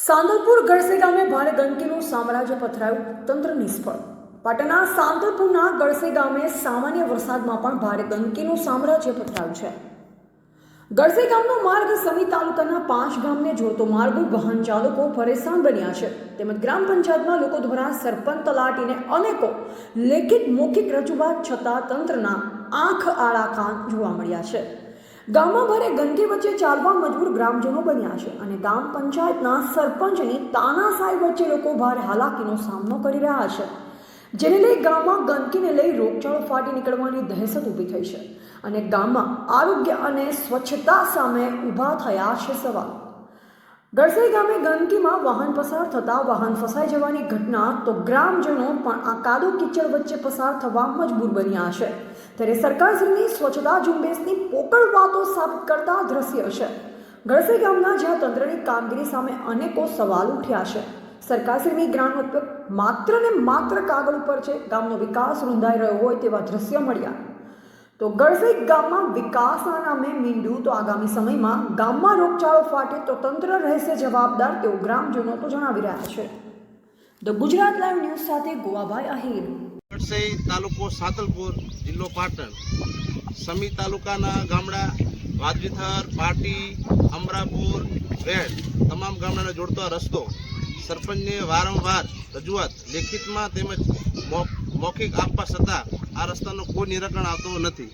સાંતલપુર ગળસે ગામે ભારે ગંદકીનું સામ્રાજ્ય પથરાયું, તંત્ર નિષ્ફળ। પાટણના સાંતલપુરના ગળસે ગામે સામાન્ય વરસાદમાં પણ ભારે ગંદકીનું સામ્રાજ્ય પથરાયું છે। ગળસે ગામનો માર્ગ સમી તાલુકાના 5 ગામને જોડતો માર્ગ વાહન ચાલકો પરેશાન બન્યા છે। તેમજ ગ્રામ પંચાયતમાં લોકો દ્વારા સરપંચ તલાટીને અનેકો લેખિત મૌખિક રજૂઆત છતાં તંત્રના આંખ આડા કાન જોવા મળ્યા છે। ગામમાં ભારે ગંદકી વચ્ચે ચાલવા મજબૂર ગ્રામજનો બન્યા છે અને ગ્રામ પંચાયતના સરપંચની તાનાશાહી વચ્ચે લોકો ભારે હાલાકીનો સામનો કરી રહ્યા છે, જેને લઈ ગામમાં ગંદકીને લઈ રોગચાળો ફાટી નીકળવાની દહેશત ઊભી થઈ છે અને ગામમાં આરોગ્ય અને સ્વચ્છતા સામે ઊભા થયા છે સવાલ। ગળસે ગામે ગંદકીમાં વાહન પસાર થતાં વાહન ફસાઈ જવાની ઘટના તો ગ્રામજનો પણ આ કાદવ કીચડ વચ્ચે પસાર થવા મજબૂર બન્યા છે। ત્યારે સરકારશ્રીની સ્વચ્છતા ઝુંબેશની પોકળ વાતો સાબિત કરતા દ્રશ્ય છે ગળસે ગામના, જ્યાં તંત્રની કામગીરી સામે અનેકો સવાલ ઉઠ્યા છે। સરકારશ્રીની ગ્રાન્ટનો ઉપયોગ માત્ર ને માત્ર કાગળ ઉપર છે, ગામનો વિકાસ રૂંધાઈ રહ્યો હોય તેવા દ્રશ્ય મળ્યા। તો ગળસે ગામમાં વિકાસના નામે મીંડું તો આગામી સમયમાં ગામમાં રોગચાળો ફાટે તો તંત્ર રહેશે જવાબદાર, તેવું ગ્રામજનો તો જણાવી રહ્યા છે। ધ ગુજરાત લાઈવ ન્યૂઝ સાથે ગોવાભાઈ આહિર। ગળસે તાલુકો સાંતલપુર, જિલ્લો પાટણ, સમી તાલુકાના ગામડા વાદવીથર, પાટી, અમરાપુર, વેડ તમામ ગામડાને જોડતો રસ્તો સરપંચને વારંવાર રજૂઆત લેખિતમાં તેમજ મૌખિક આપવા છતાં આ રસ્તાનો કોઈ નિરાકરણ આવતો નથી।